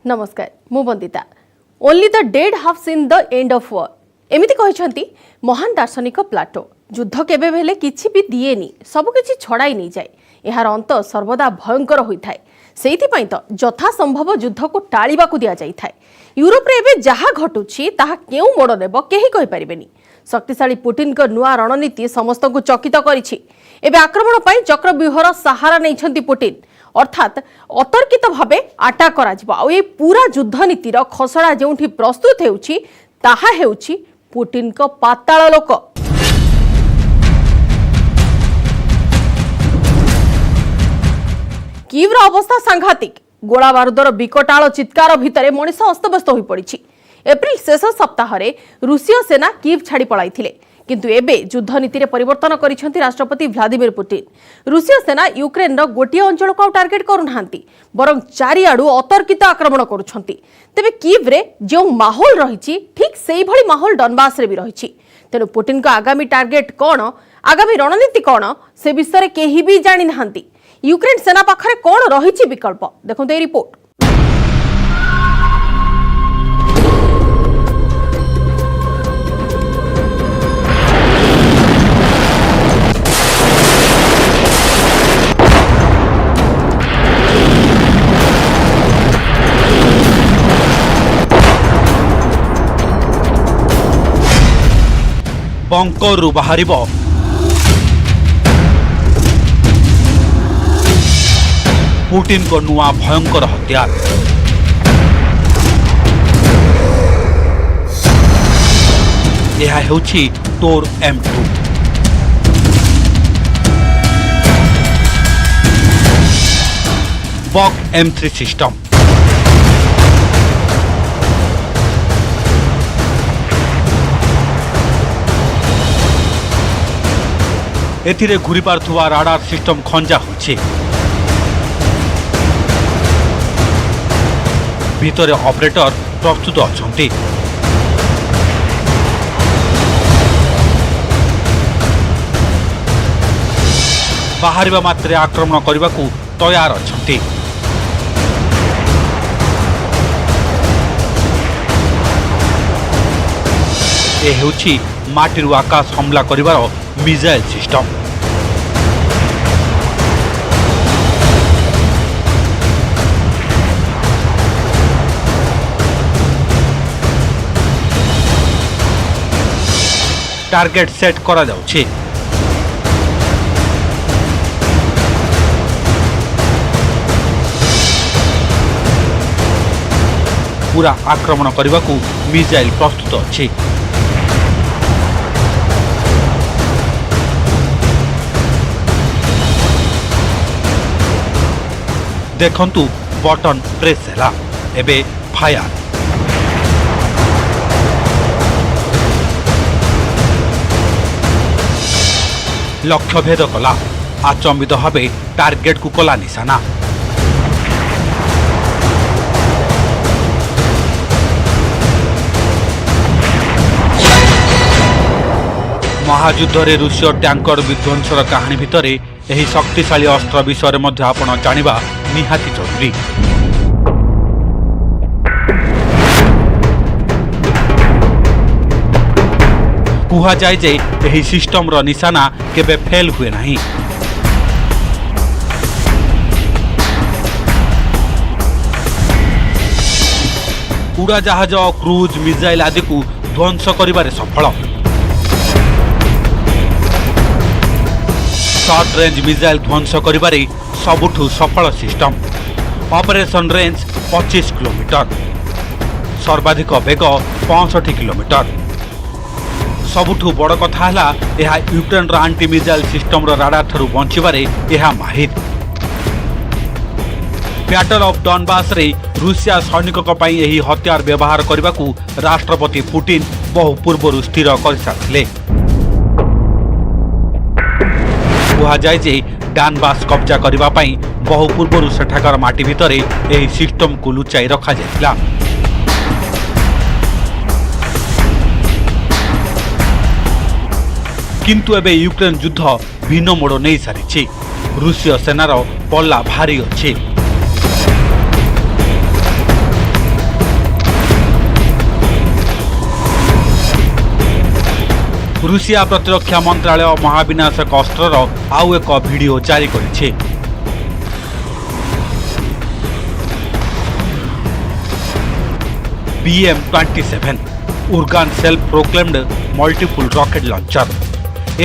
नमस्कार मु Vandita only the dead have seen the end of war एमिति कहते महान दार्शनिक प्लाटो युद्ध केबे भेले किछि भी दिएनी सबकिछि छड़ाई नहीं जाए यार अंत सर्वदा भयंकर होता है सेइथिपई तो यथा संभव युद्ध को टाळिबा को दिया जाय थाए यूरोप रे एबे जहा घटुछि ताहा केउ मोड़ नेब केही कहि परिबेनी शक्तिशाली पुटिन को नुआ रणनीति समस्त को चकित करिछि एबे आक्रमण पई चक्रव्यूहर सहारा नैछंती पुटिन अर्थात अतर्कित भावे आटाक करा आ ये पूरा युद्ध नीतिर खसड़ा जोठी प्रस्तुत हेउछि ताहा हेउछि पुटिन को पाताल लोक। कीव्र अवस्था सांघातिक गोला बारूदर विकटाल चित्कार भितर मनीष अस्तव्यस्त हो पड़ी। एप्रिल शेष सप्ताह रूसीय सेना कीव छाड़ी पलाइथिले किंतु एबे युद्ध नीति परिवर्तन करिसेंती राष्ट्रपति व्लादिमीर पुटिन। रूसीय सेना यूक्रेन गोटे अंचल को टार्गेट करूनाहांती बरं चारिआडू अतर्कित आक्रमण करुछंती। तेबे कीव रे जो माहौल रहिछि ठीक सेही भली माहौल डनबास रे भी रहिछि। तेनु पुटिन को आगामी टार्गेट कोन आगामी रणनीति कोन से विषय केही भी जानि नाहांती। यूक्रेन सेना पाखरे कोन रहिछि विकल्प देखंतु ए रिपोर्ट। बंकरु बाहर पुटिन को नुआ भयंकर हथियार यह हेउछि टोर M2। बक M3 सिस्टम एथिरे घुरी पारुथुवा राडार सिस्टम खंजा होछि। भितरे ऑपरेटर प्रस्तुत अछंती। बाहरिबा मात्रे आक्रमण करबाकू तैयार अछंती। ए हेउछि माटिरु आकाश हमला करिवार मिसाइल सिस्टम। टार्गेट सेट करा जाउछि। पूरा आक्रमण करबाकू मिसाइल प्रस्तुत अछि। देखंतु बटन प्रेस हैला एबे फायर। लक्ष्य भेद कला आचंबित भावे टार्गेट को कला निशाना। महायुद्ध रे रूसीय टैंकर विध्वंसर कहानी भितरे एही शक्तिशाली अस्त्र विषय मध्य आपण जानिबा निहाती जरूरी। कुहा जाए जे एही सिस्टम रो निशाना केबे फेल हुए नहीं। उड़ा जहाज क्रूज मिसाइल आदि को ध्वंस करिबारे सफल। शॉर्ट रेंज मिसाइल ध्वंस करिबारे सबुठु सफल सिस्टम। ऑपरेशन रेंज 25 किलोमीटर, सर्वाधिक वेग 65 किलोमीटर। सबुठु बड़ कथा है यह Ukraine aunty missile system radar ठारू बंचिबारे यह माहिर। बैटल ऑफ डनबास रे रूसिया सैनिकों पई यही हथियार व्यवहार करने को राष्ट्रपति पुटिन बहु पूर्व स्थिर कर सारिथिले। कहुए जे डनबास कब्जा करने बहु पूर्व सेठाकर माटी भितर यही सिस्टम को लुचाई रखा जायतिला। किंतु एबे यूक्रेन युद्ध भिन्न मोड़ नहीं सारी। रूसीय सेनार पल्ला भारी अच्छी। ରୁଷିଆ ପ୍ରତିରକ୍ଷା ମନ୍ତ୍ରାଳୟ ମହାବିନାଶକ ଅସ୍ତ୍ରର ଆଉ ଏକ ଭିଡିଓ ଜାରି କରିଛି। BM-27 Uragan self proclaimed multiple rocket launcher.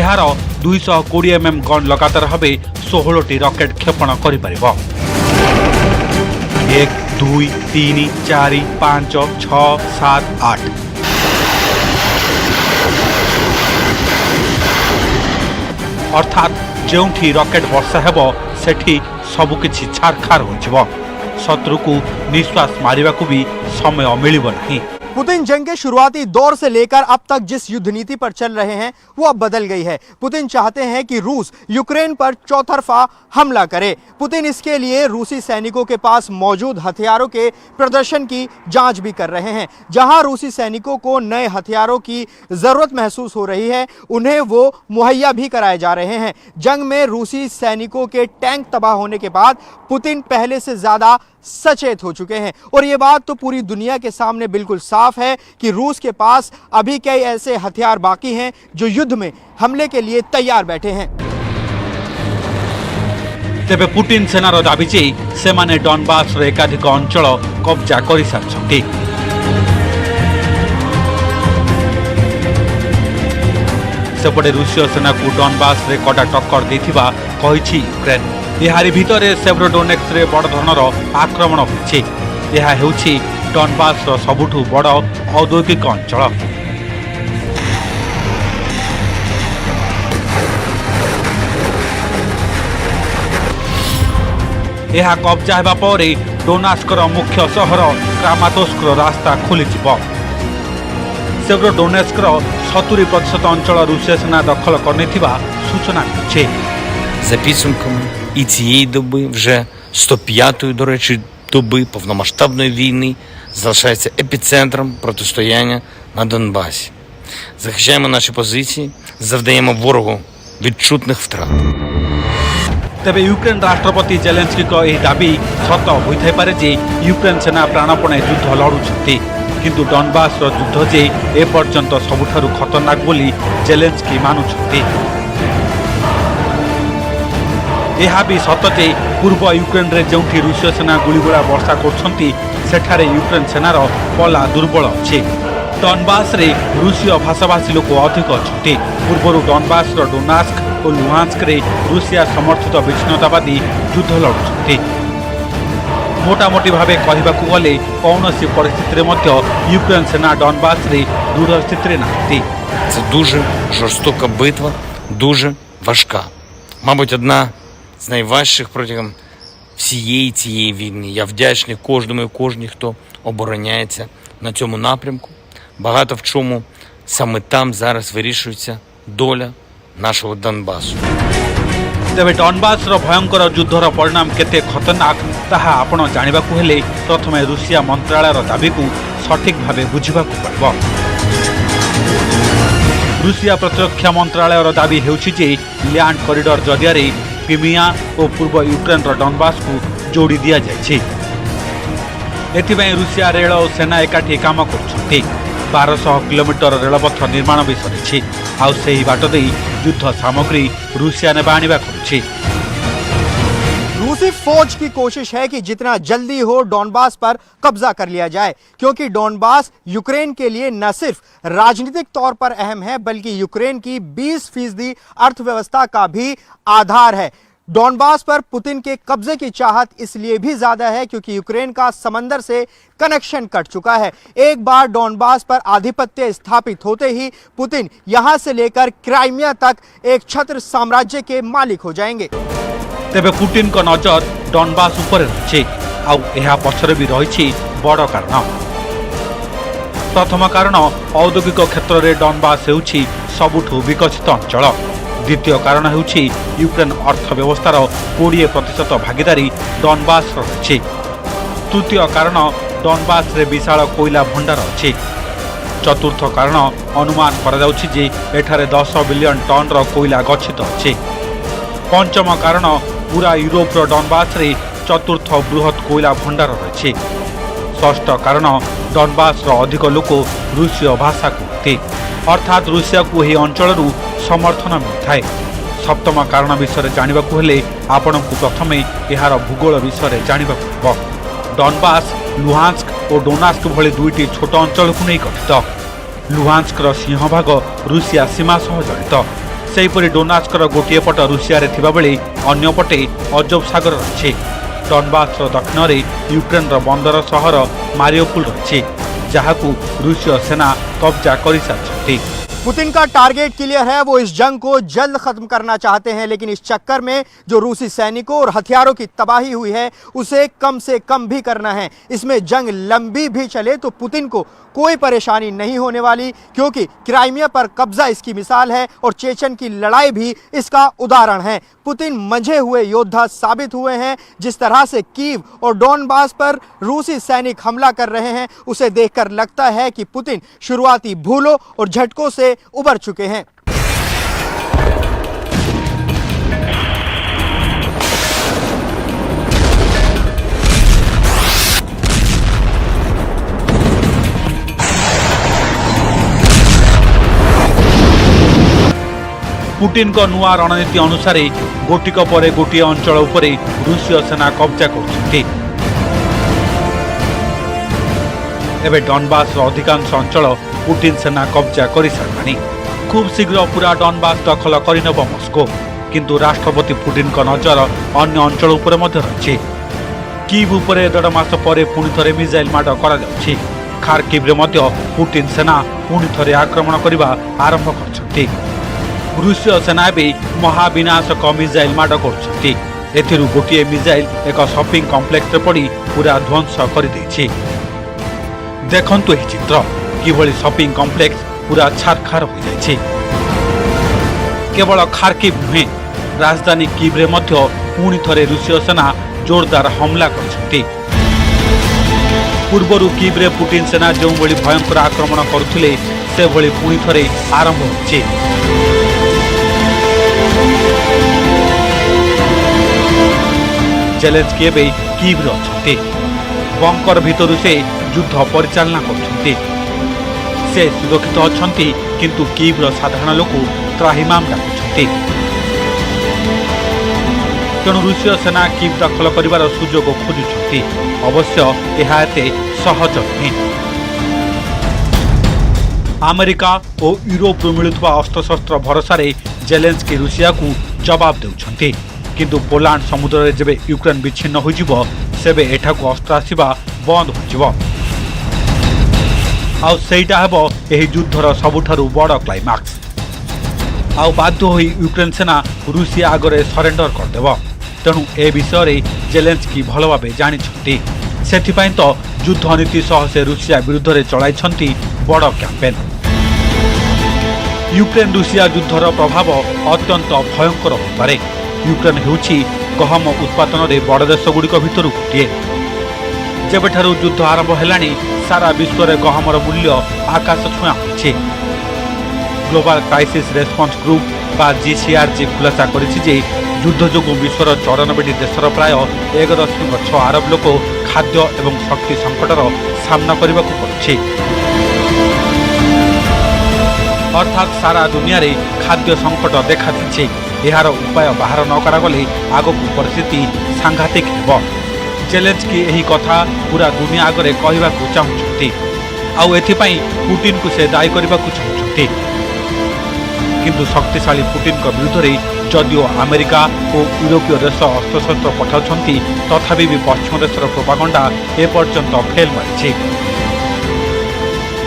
ଏହାର 220 mm ଗନ୍ ଲଗାତାର ଭାବେ 16ଟି ରକେଟ୍ କ୍ଷେପଣ କରିପାରିବ। 1 2 3 4 5 6 7 8 अर्थात जोठी रकेट वर्षा हेब सेठी सबुकिछि छारखार होजिब। शत्रु को निश्वास मारिबा को भी समय मिलिब नहीं। पुतिन जंग के शुरुआती दौर से लेकर अब तक जिस युद्ध नीति पर चल रहे हैं वो अब बदल गई है। पुतिन चाहते हैं कि रूस यूक्रेन पर चौतरफा हमला करे। पुतिन इसके लिए रूसी सैनिकों के पास मौजूद हथियारों के प्रदर्शन की जांच भी कर रहे हैं। जहां रूसी सैनिकों को नए हथियारों की जरूरत महसूस हो रही है, उन्हें वो मुहैया भी कराए जा रहे हैं। जंग में रूसी सैनिकों के टैंक तबाह होने के बाद पुतिन पहले से ज्यादा सचेत हो चुके हैं और ये बात तो पूरी दुनिया के सामने बिल्कुल साफ है कि रूस के पास अभी कई ऐसे हथियार बाकी हैं जो युद्ध में हमले के लिए तैयार बैठे हैं। तेबे पुतिन सेनार दाबी जे सेमाने डॉनबास रे एकाधिक अंचल कब्जा करि सारछंती। सेपटे रूसीय सेना को डॉनबास रे कड़ा टक्कर देथिबा कहिछि यूक्रेन। एहारी भितरे सेव्रोडोनेक्स रे बड़ धरनर आक्रमण होइछि। एहा हेउछि डॉनबास रो सबुठु बड़ औद्योगिक अंचल। एहा कब्जा हेबा परे डोनास्कर मुख्य सहर क्रामातोस्कर रास्ता खोलिजिब। सेव्रोडोनेस्कर 70% अंचल रूसीय सेना दखल करनेथिबा सूचना मिलुछि। За підсумками і цієї доби, вже 105-ї, до речі, доби повномасштабної війни, залишається епіцентром протистояння на Донбасі. Захищаємо наші позиції, завдаємо ворогу відчутних втрат. तेबे यूक्रेन राष्ट्रपति जेलेंस्की को यह दाबी सत होई पारे जे यूक्रेन सेना प्राणपणे युद्ध लड़ुछंती, किंतु डॉनबास रो युद्ध जे ए पर्यंत सबुठारु खतरनाक बोली जेलेंस्की मानुछंती। यह भी सत जे पूर्व यूक्रेन रे जोंठी रूसीय सेना गुलीगोला वर्षा करछंती सेठारे यूक्रेन सेनार पला दुर्बल अछि। डॉनबास रे रूसीय भाषाभाषी लोक अधिक अछंती। पूर्वरु डॉनबास रो डोनास्क और लुहांस्क रे रूसिया समर्थित विच्छिन्नतावादी युद्ध लड़ुछंती। मोटामोटी भावे कहबाकू गले कौनसी परिस्थिति रे मध्य यूक्रेन सेना डॉनबास रे दृढ़ स्थिति नाहंती। Це дуже жорстока битва, дуже важка. Мабуть, одна з найважчих протягом всієї цієї війни. Я вдячний кожному і кожній, хто обороняється на цьому напрямку. Багато в чому саме там зараз вирішується доля нашого Донбасу. तेबे डॉनबास रो भयंकर युद्धर परिणाम केते खतरनाक ताहा आपण जानिबाकू हेले प्रथमे रूसिया मंत्रालयर दाबी को सठिक भावे बुझिबाकू पड़िबो। रूसिया प्रतिरक्षा मंत्रालयर दाबी हेउछि जे लैंड कॉरिडोर जरिया क्रिमिया और पूर्व यूक्रेन रो डॉनबास को जोड़ी दिया जायछि। एथिबे रूसिया रेल और सेना एकाठी काम करछथि। 1200 किलोमीटर रेलपथ निर्माण भी सरिछि। आउ सेही बाट देई युद्ध सामग्री रूसिया ने बाणीबा करुछि। रूसी फौज की कोशिश है कि जितना जल्दी हो डॉनबास पर कब्जा कर लिया जाए, क्योंकि डॉनबास यूक्रेन के लिए न सिर्फ राजनीतिक तौर पर अहम है बल्कि यूक्रेन की 20% अर्थव्यवस्था का भी आधार है। डॉनबास पर पुतिन के कब्जे की चाहत इसलिए भी ज्यादा है क्योंकि यूक्रेन का समंदर से कनेक्शन कट चुका है। एक बार डॉनबास पर आधिपत्य स्थापित होते ही पुतिन यहां से लेकर क्राइमिया तक एक छत्र साम्राज्य के मालिक हो जाएंगे। तेबे पुतिन को नजर डॉनबास ऊपर रही आउ एहा पछरे भी रही बड़ कारण। प्रथम कारण औद्योगिक क्षेत्र में डॉनबास हेउछि सबुठु विकसित अंचल। द्वितीय कारण हेउछि यूक्रेन अर्थव्यवस्थार 20% भागीदारी डॉनबास रही। तृतीय कारण डॉनबास रे विशाल कोयला भंडार अछि। चतुर्थ कारण अनुमान करा जाउछि जे एठारे 10 बिलियन टन रो कोयला गच्छित अछि। पंचम कारण पूरा यूरोप रो डॉनबास रे चतुर्थ बृहत कोयला भंडार रही। षष्ठ कारण डॉनबास रो अधिक लोक रूसीय भाषा को अर्थात रुषिया को यह अंचल समर्थन मिलता है। सप्तम कारण विषय जानवाक हेले आपण को प्रथम यार भूगोल विषय जानवाक पड़ब। डॉनबास, लुहांस्क और डोनास्क भली दुईटी छोट अंचल को नहीं गठित। लुहांस्कर सिंहभाग रुषिया सीमा सह जड़ित। सेहीपरि डोनास्कर गोटे पट रुषिया रे थिबा बेले अन्य पटे अजब सागर रही। डॉनबास दक्षिण में यूक्रेन बंदर सहर मारियोपोल रही, जहां रूसीय सेना कब्जा कर सारी। पुतिन का टारगेट क्लियर है, वो इस जंग को जल्द खत्म करना चाहते हैं, लेकिन इस चक्कर में जो रूसी सैनिकों और हथियारों की तबाही हुई है उसे कम से कम भी करना है। इसमें जंग लंबी भी चले तो पुतिन को कोई परेशानी नहीं होने वाली, क्योंकि क्राइमिया पर कब्जा इसकी मिसाल है और चेचन की लड़ाई भी इसका उदाहरण है। पुतिन मंझे हुए योद्धा साबित हुए हैं। जिस तरह से कीव और डॉनबास पर रूसी सैनिक हमला कर रहे हैं, उसे देखकर लगता है कि पुतिन शुरुआती भूलों और झटकों से उबर चुके हैं। पुटिन को नुआ रणनीति अनुसार गोटिक पर गोटे अंचल उपरे रूसीय सेना कब्जा कर। डॉनबास अधिकांश अंचल पुटिन सेना कब्जा कर सारी। खूब शीघ्र पूरा डॉनबास दखल करनेब मस्को, किंतु राष्ट्रपति पुटिन को नजर अन्य अंचल उपर रही। कीव उपरे 1.5 मास पर पुणी थे मिसाइल माड़ कर खार्किव पुटिन सेना पुणी थे आक्रमण करने आरंभ कर। रूसीय सेना भी महाविनाशक मिसाइल माड़ कर। गोटे मिसाइल एक शॉपिंग कॉम्प्लेक्स पड़ी पूरा ध्वंस कर। देखंतु यह चित्र किभली शॉपिंग कॉम्प्लेक्स पूरा छारखार हो जाए। केवल खार्किव नुहे, राजधानी कीव्रे मध्य पुणी थे रूसीय सेना जोरदार हमला कर। पूर्वर कीव्रे पुटिन सेना जो भली भयंकर आक्रमण करुले से भली पुणी थे आरंभ हो। जेलेंस्की एवं कीव्रे अच्छे बंकर भितर से युद्ध परिचालना कर। सुरक्षित अच्छा, किंतु कीव्र साधारण लोक त्राहिमाम डाकुंट। तेणु रूसीय सेना कीव दखल कर सुजोग खोजुंट। अवश्य यह एते सहज नुहे। अमेरिका और यूरोप मिलुवा अस्त्रशस्त्र भरोसा जेलेंस्की रूसिया को जवाब देउछंती, किंतु पोलैंड समुद्र में जब यूक्रेन विच्छिन्न हो सेबे एठाकू अस्त्र आसिबा बंद हो। आउ सेटा हेबो एही युद्धर सबुठारु बड़ क्लाइमैक्स। आउ बाध्य होई यूक्रेन सेना रूसिया आगरे सरेंडर करदेव। तेणु ए विषय जेलेंस्की भल भाव जानी। सेथिपाई तो युद्ध नीति सह से रूसिया विरुद्ध में चलाइछंती बड़ कैंपेन। यूक्रेन रूसिया युद्धर प्रभाव अत्यंत भयंकर होपारे। यूक्रेन होउछि गहम उत्पादन में बड़ देशगुड़िक भितर गोटे। जेबेठारु युद्ध आरंभ हेलानी सारा विश्व में गहमर मूल्य आकाश छुआ होछि। ग्लोबल क्राइसिस रेस्पॉन्स ग्रुप बा जीसीआरजी खुलासा करिछि जे युद्ध जोगु विश्वर 94 देशर प्राय 1.6 अरब लोक खाद्य एवं शक्ति संकटर सामना करने को पड़ुछि। अर्थात सारा दुनिया रे खाद्य संकट देखा देछि। यार उपाय बाहर न करागले आगकू परिस्थिति सांघातिक हेब। जेलेंस्की यही कथा पूरा दुनिया आगरे कहवाकू चाहुछंती। आउ एथिपाई पुटिन को से दायी करबाकू चाहुछंती। किंतु शक्तिशाली पुटिन को विरुद्ध जदिओ अमेरिका और यूरोपीय देश अस्त्रशस्त्र पठाउछंती, तथापि भी पश्चिम देशर प्रोपागंडा एपर्यंत फेल मारिछि।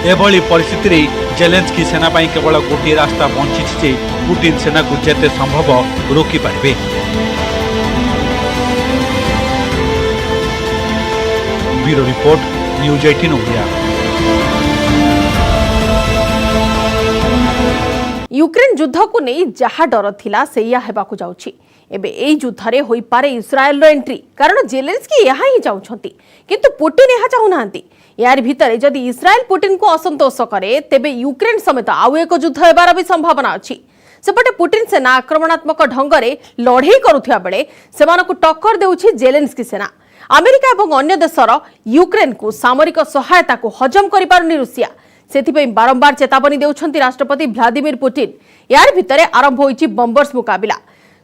एभली परिस्थिति रे जेलेंस्की सेना पाई केवल गोटे रास्ता बंची जे पुटिन सेना को जेते संभव रोकी पारिबे। Bureau report, news 18 Odia. Ukraine युद्ध को नहीं जहाँ डर थिला सेया हेबाकू जाउछि। एबे एई युद्धरे होई पारे इस्राएल रो एंट्री, कारण जेलेंस्की यहाँ ही जाउछंती, किंतु पुटिन यहाँ चाहुनांती। यार भितरे जदि इस्राएल पुटिन को असंतोष करे तेबे यूक्रेन समेत आउ एक युद्ध हेबार भी संभावना अछि। सेपटे पुटिन सेना आक्रमणात्मक ढंगरे लड़ाई करुथिया बेले सेमानकु टक्कर देउछि जेलेंस्की सेना। अमेरिका और अन्य देशर यूक्रेन को सामरिक सहायता को हजम करि पारुनी रूसिया। सेथिपई बारंबार चेतावनी देउछंती राष्ट्रपति व्लादिमीर पुतिन। यार भितरे आरंभ होईची बम्बर्स मुकाबिला।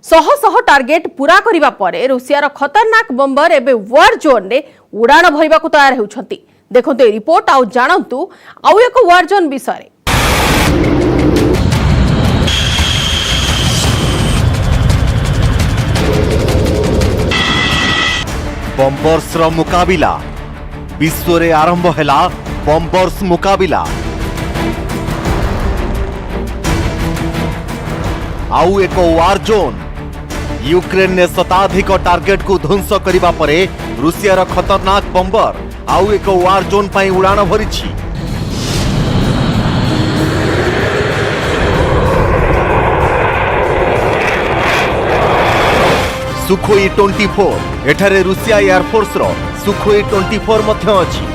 शह शह टार्गेट पूरा करिबा परे रूसियार खतरनाक बम्बर एबे वार जोन रे उड़ाण भरिबाकू तैयार हेउछंती। देखंतु ए रिपोर्ट आउ जानंतु आउ एक वार जोन विषय। बम्बर्स रो मुकाबिला विश्व रे आरंभ हैला बम्बर्स मुकाबिला। आउ एक वार जोन यूक्रेन ने शताधिक टार्गेट को ध्वंस करिबा परे रूसिया खतरनाक बम्बर आउ एक वार जोन पाई उड़ाण भरिछि। सुखोई 24 एठारे रूसिया एयरफोर्स रो सुखोई 24 मध्य अछि।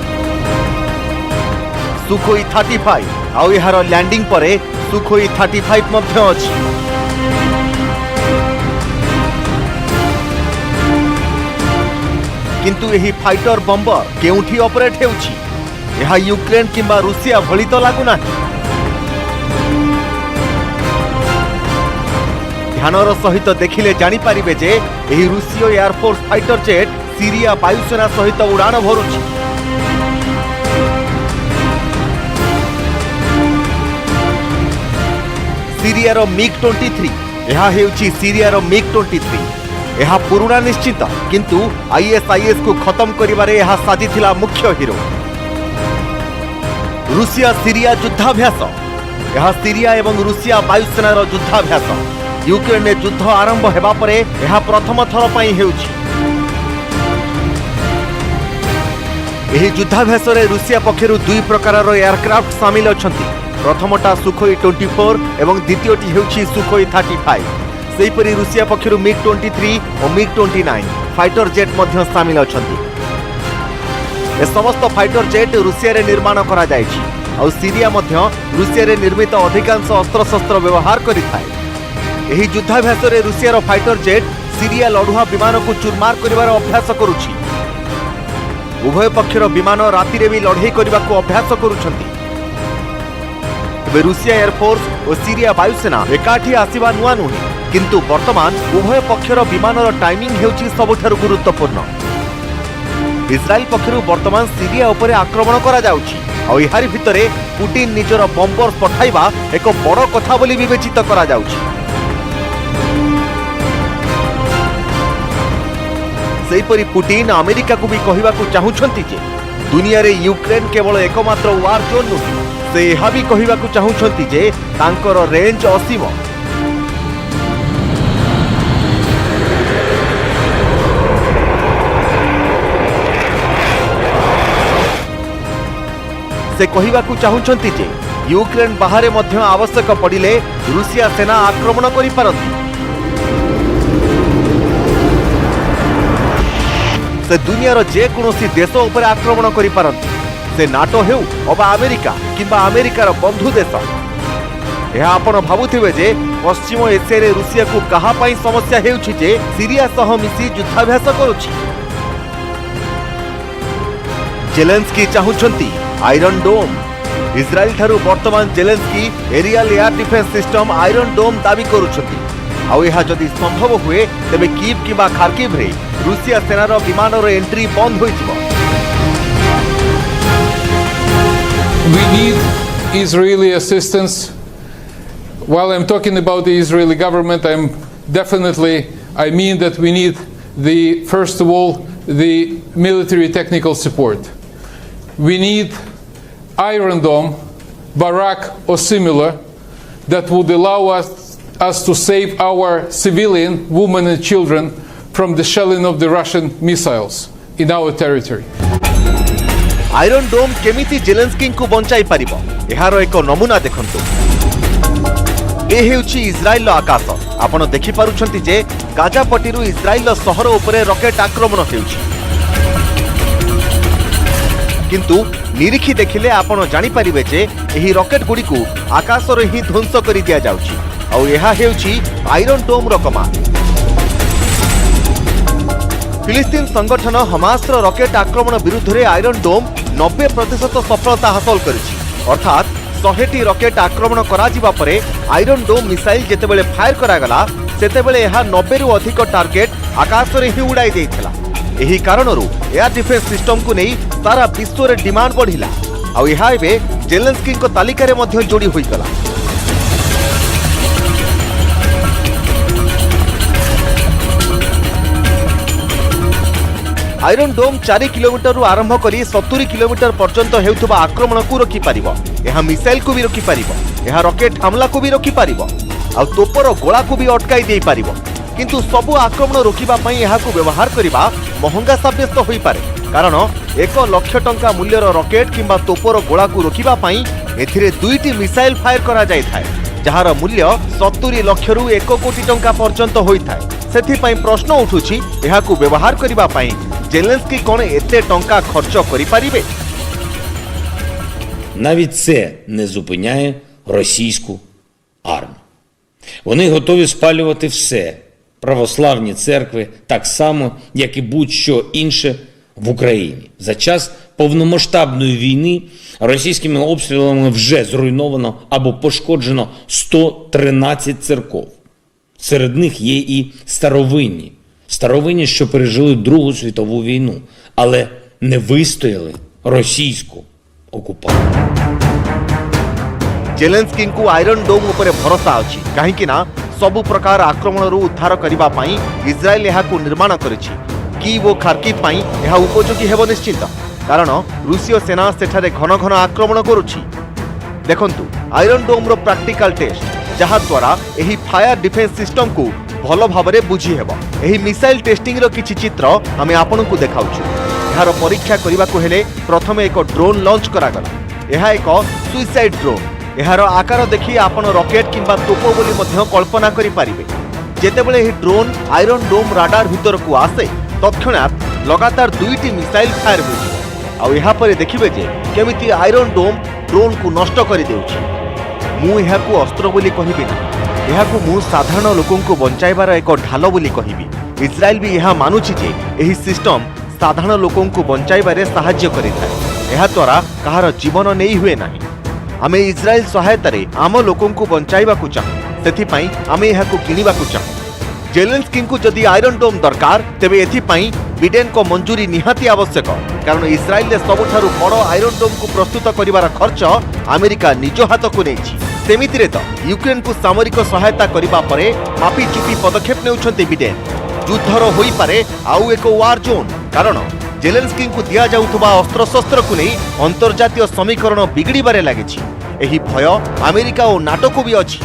सुखोई 35 आउ एहार लैंडिंग परे सुखोई 35 मध्य अछि। किंतु एही फाइटर बम्बर केउठी ऑपरेट हेउछि एहा यूक्रेन किंबा रूसिया भली तो लागु नाही। ध्यानर सहित देखिले जानी पारिबे जे एही रूसीय एयरफोर्स फाइटर जेट सीरिया वायुसेना सहित उड़ाण भरुछि। सीरियार मिग 23 एहा हेउछि सीरियार मिग 23। एहा पुराना निश्चित किंतु आईएसआईएस को खत्म करिबारे एहा साजिथिला मुख्य हीरो। रूसिया सीरिया युद्धाभ्यास एहा सीरिया एवं रूसिया वायुसेनार युद्धाभ्यास। यूक्रेन ने युद्ध आरंभ हेबा परे एहा प्रथम थर पई हेउछि। एही युद्धाभ्यास रे रूसिया पक्षरु दुई प्रकारर एयरक्राफ्ट शामिल अछंती। प्रथमटा सुखोई 24 एवं द्वितीयटी हेउछि सुखोई 35। सेहिपरि रूसिया पक्षरु मिग 23 और मिग 29 फाइटर जेट मध्य शामिल अछंती। ए समस्त फाइटर जेट रूसिया रे निर्माण करा जायछि और सीरिया मध्य रूसिया रे निर्मित अधिकांश अस्त्र शस्त्र व्यवहार करिथाय। एही युद्धाभ्यास रे रूसियार फाइटर जेट सीरिया लढुआ विमान को चूरमार करिवार अभ्यास करुछि। उभय पक्षर विमान राति रे भी लढाई करबा को अभ्यास करुछंती। रूसिया एयरफोर्स और सीरिया वायुसेना एकाठी आसीबा नुआ नुहे किंतु वर्तमान उभय पक्षर विमानर टाइमिंग हेउछि सबठारु गुरुत्वपूर्ण। इस्राएल पक्षरु वर्तमान सीरिया उपरे आक्रमण करा जाउछि और एहारी भितरे पुतिन निजर बम्बर पठाइबा एक बड़ कथा बोली विवेचित करा जाउछि। सेहिपरि पुतिन अमेरिका को भी कहिबाकू चाहुछंती जे दुनिया रे यूक्रेन केवल एकमात्र वार जोन नुहे। से यह भी कहिबाकू चाहुछंती जे तांकर रेंज असीम। से कहिबाकू चाहुछंती जे यूक्रेन बाहरे मध्य आवश्यक पड़िले रूसिया सेना आक्रमण करि पारंती। से दुनियार जे कोनोसी देश उपर आक्रमण करि पारंती। से नाटो हेउ अबा अमेरिका किंबा अमेरिकार बंधु देश। यह आपण भाबुथिबे जे पश्चिम एशिया रे रूसिया को कहा पई समस्या हेउछि जे सीरिया सह मिसी युद्धाभ्यास करुछि। जेलेंस्की चाहुछंती आयरन डोम। इस्राएल ठारू वर्तमान Zelensky aerial air defence system Iron Dome दाबी करुछंती। आउ यह जदि संभव हुए तेबे कीव किंबा खार्किव रे रूसिया सेनार विमानर एंट्री बंद होइथिबो। We need Israeli assistance. While I'm talking about the Israeli government, I mean that we need first of all, the military technical support. We need Iron Dome, Barak or similar, that would allow us to save our civilian women and children from the shelling of the Russian missiles in our territory. Iron Dome केमिति Zelensky को बंचाई पारिबो एहार एक नमूना देखंतु। ए हेउछि इस्राएल आकाश। आपण देखि पारुछंती जे Gaza पट्टीरु इस्राएल शहर उपरे rocket आक्रमण हेउछि। किंतु निरीखी देखिले आपण जानि पारिबे जे एही रॉकेट गुडी को आकाश रे ही ध्वंस करि दिया जाउछि और एहा हेउछि आयरन डोम रो कमाल। फिलिस्तीन संगठन हमास रॉकेट आक्रमण विरुद्ध रे आयरन डोम 90% सफलता हासिल करिछि अर्थात 100टी रॉकेट आक्रमण करा जिबा परे आयरन डोम मिसाइल जेतेबेले फायर करागला सेतेबेले एहा 90 रु अधिक टार्गेट आकाश रे ही उड़ाई देइथिला। एही कारणरू एयर डिफेंस सिस्टम को नहीं सारा विश्व रे डिमांड बढ़िला आ एहा एबे जेलेंस्की को तालिका रे मध्ये जोड़ी होई गला। आयरन डोम 4 किलोमीटर रु आरंभ करी 70 किलोमीटर पर्यंत हेउथबा आक्रमण को रोकी पारिबो। एहा मिसाइल को भी रोकी पारिबो, एहा रॉकेट हमला को भी रोकी पारिबो आ तोपर गोला को भी अटकाई देई पारिबो। किंतु सबु आक्रमण रोकिबा पई एहाकु व्यवहार करिबा महंगा साब्यस्त होई पारे, कारण 1 लाख टंका मूल्यर रॉकेट किंबा तोपर गोला को रोकिबा पई एथिरे 2टी मिसाइल फायर करा जाय थाए जहार मूल्य 70 लाख रु 1 कोटी टंका पर्यंत होई थाए। सेथि पई प्रश्न उठुछि एहाकु व्यवहार करिबा पई जेलेंस्की कोण एते टंका खर्च करि पारिबे? Навіть це не зупиняє російську армію. Вони готові спалювати все, православні церкви, так само, як і будь-що інше в Україні. За час повномасштабної війни російськими обстрілами вже зруйновано або пошкоджено 113 церков. Серед них є і старовинні. Старовинні, що пережили Другу світову війну, але не вистояли російську окупацію. जेलेंस्की को आयरन डोम उपरे भरोसा अछि काहेकि ना सबु प्रकार आक्रमण रु उद्धार करिबा पई इजराइल एहाकु निर्माण करिछि। कीव ओ खार्किव पई एहा उपयोगी हेबो निश्चित, कारण रूसीय सेना सेठारे घन घन आक्रमण करुछि। देखंतु आयरन डोम रो प्रैक्टिकल टेस्ट जहा द्वारा एही फायर डिफेंस सिस्टम को भलो भाबरे बुझी हेबो। एही मिसाइल टेस्टिंग रो किछि चित्र आमे आपनकु देखाउछु। एहार परीक्षा करिबा को हेले प्रथमे एक ड्रोन लॉन्च करा गला। एहा एक सुइसाइड ड्रोन। एहार आकार देखि आपण रॉकेट किंबा तोपो बोली मध्य कल्पना करि पारिबे। जेतेबेले एही ड्रोन आयरन डोम राडार भितर को आसे तत्क्षणात लगातार 2टी मिसाइल फायर होछि आ एहा परे देखिबे जे केमिति आयरन डोम ड्रोन को नष्ट करि देउछि। मु एहाकु अस्त्र बोली कहिबि ना, एहाकु मु साधारण लोकन को बंचाइबार एक ढाल बोली कहिबि। इजराइल भी एहा मानुछि जे एही सिस्टम साधारण लोकन को बंचाइबारे सहाय्य करिथाय। एहा द्वारा कहार जीवन नेई हुए नाही। आमे इजराइल सहायता रे आम लोकन को बंचाइबाकु चाहू, सेथि पई आमे एहाकु किनिबाकु चाहू। जेलेंस्की को जदि आयरन डोम दरकार तेबे एथि पई बिडेन को मंजूरी निहाती आवश्यक, कारण इजराइल रे सबुठारु बड़ आयरन डोम को प्रस्तुत करिवार खर्च अमेरिका निज हाथ को नेछि। सेमितिरे तो यूक्रेन को सामरिक सहायता करिबा परे मापी चुपी पदक्षेप नेउछन्ते बिडेन। युद्धर होई पारे आउ एक वार जोन, कारण जेलेंस्की को दिया जाउथबा अस्त्र शस्त्र को नहीं अंतर्जातीय समीकरण बिगड़ीबारे लागिछि। एही भय अमेरिका और नाटो को भी अछि।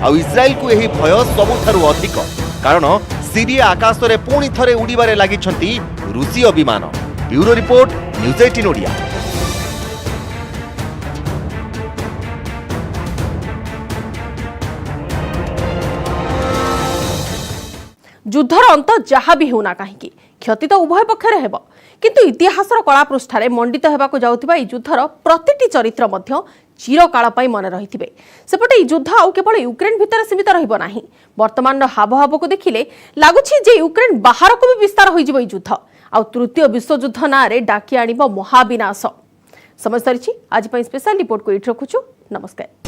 आउ इजराइल को एही भय सबुठारु अधिक, कारण सीरिया आकाश रे पुणी थरे उड़ीबारे लागिछन्ति रूसीय विमान। Bureau report, news 18 Odia. युद्धर अंत जहाँ भी होना कहीं क्षति तो उभय पक्षरे हेब, किंतु इतिहासर कला पृष्ठारे मंडित हेबाकु जाउथिबा ई युद्धर प्रतिटी चरित्र मध्य चिरकाल पई मन रहिथिबे। सेपटे ई युद्ध आउ केवल यूक्रेन भितर सीमित रहिबो नाही। वर्तमान हावभाव को देखिले लागुछि जे यूक्रेन बाहर को भी विस्तार होई जिवो ई युद्ध आउ तृतीय विश्वयुद्ध ना रे डाकी आनिबो महाविनाश। समय सरिछि आज पई स्पेशल रिपोर्ट को इठ रखुछु। नमस्कार।